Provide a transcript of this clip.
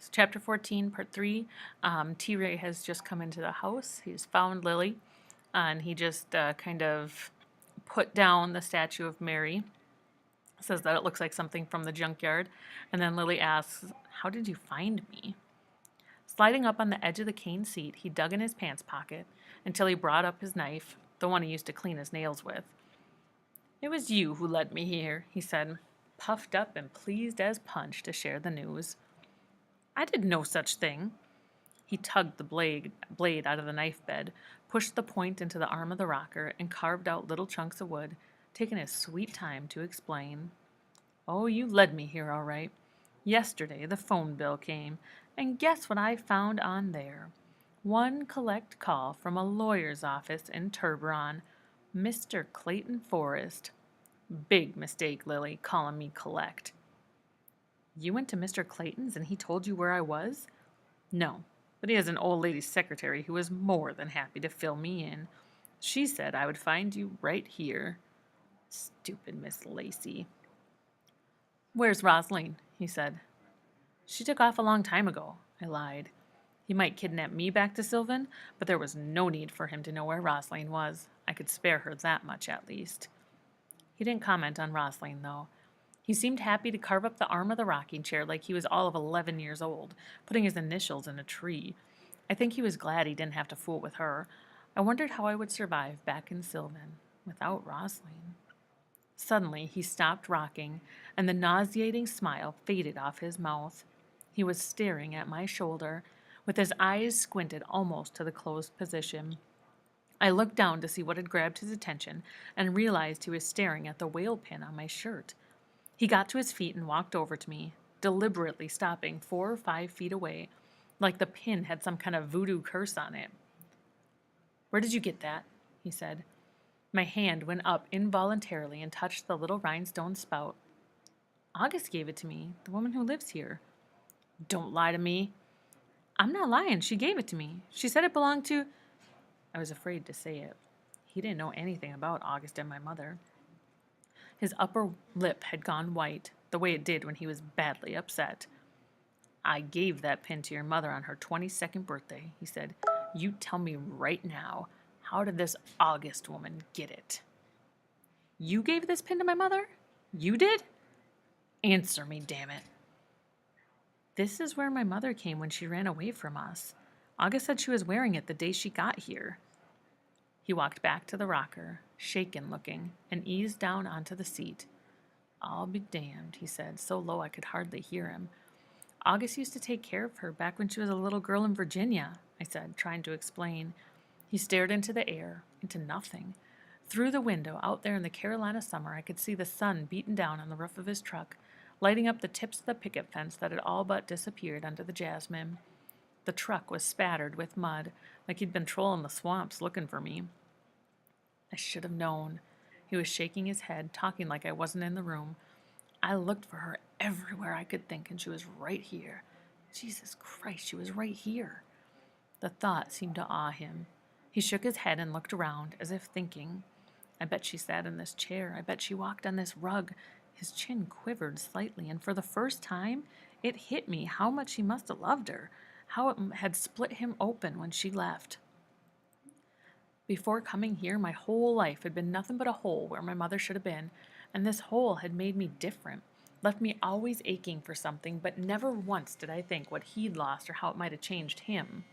So chapter 14, part 3, T-Ray has just come into the house. He's found Lily, and he just kind of put down the statue of Mary. Says that it looks like something from the junkyard. And then Lily asks, "How did you find me?" Sliding up on the edge of the cane seat, he dug in his pants pocket until he brought up his knife, the one he used to clean his nails with. "It was you who led me here," he said, puffed up and pleased as punch to share the news. "I did no such thing." He tugged the blade out of the knife bed, pushed the point into the arm of the rocker, and carved out little chunks of wood, taking his sweet time to explain. "Oh, you led me here all right. Yesterday the phone bill came, and guess what I found on there? One collect call from a lawyer's office in Turberon, Mr. Clayton Forrest. Big mistake, Lily, calling me collect." "You went to Mr. Clayton's and he told you where I was?" "No, but he has an old lady secretary who was more than happy to fill me in. She said I would find you right here." Stupid Miss Lacey. "Where's Rosaline?" he said. "She took off a long time ago," I lied. He might kidnap me back to Sylvan, but there was no need for him to know where Rosaline was. I could spare her that much at least. He didn't comment on Rosaline, though. He seemed happy to carve up the arm of the rocking chair like he was all of 11 years old, putting his initials in a tree. I think he was glad he didn't have to fool with her. I wondered how I would survive back in Sylvan without Rosaline. Suddenly, he stopped rocking, and the nauseating smile faded off his mouth. He was staring at my shoulder, with his eyes squinted almost to the closed position. I looked down to see what had grabbed his attention and realized he was staring at the whale pin on my shirt. He got to his feet and walked over to me, deliberately stopping 4 or 5 feet away, like the pin had some kind of voodoo curse on it. "Where did you get that?" he said. My hand went up involuntarily and touched the little rhinestone spout. "August gave it to me, the woman who lives here." "Don't lie to me." "I'm not lying. She gave it to me. She said it belonged to—" I was afraid to say it. He didn't know anything about August and my mother. His upper lip had gone white, the way it did when he was badly upset. "I gave that pin to your mother on her 22nd birthday," he said. "You tell me right now, how did this August woman get it?" "You gave this pin to my mother? You did?" "Answer me, damn it." "This is where my mother came when she ran away from us. August said she was wearing it the day she got here." He walked back to the rocker, shaken looking, and eased down onto the seat. "I'll be damned," he said, so low I could hardly hear him. "August used to take care of her back when she was a little girl in Virginia," I said, trying to explain. He stared into the air, into nothing. Through the window, out there in the Carolina summer, I could see the sun beaten down on the roof of his truck, lighting up the tips of the picket fence that had all but disappeared under the jasmine. The truck was spattered with mud, like he'd been trolling the swamps looking for me. I should have known. He was shaking his head, talking like I wasn't in the room. "I looked for her everywhere I could think, and she was right here. Jesus Christ, she was right here." The thought seemed to awe him. He shook his head and looked around, as if thinking. "I bet she sat in this chair. I bet she walked on this rug." His chin quivered slightly, and for the first time, it hit me how much he must have loved her, how it had split him open when she left. Before coming here, my whole life had been nothing but a hole where my mother should have been, and this hole had made me different, left me always aching for something, but never once did I think what he'd lost or how it might have changed him.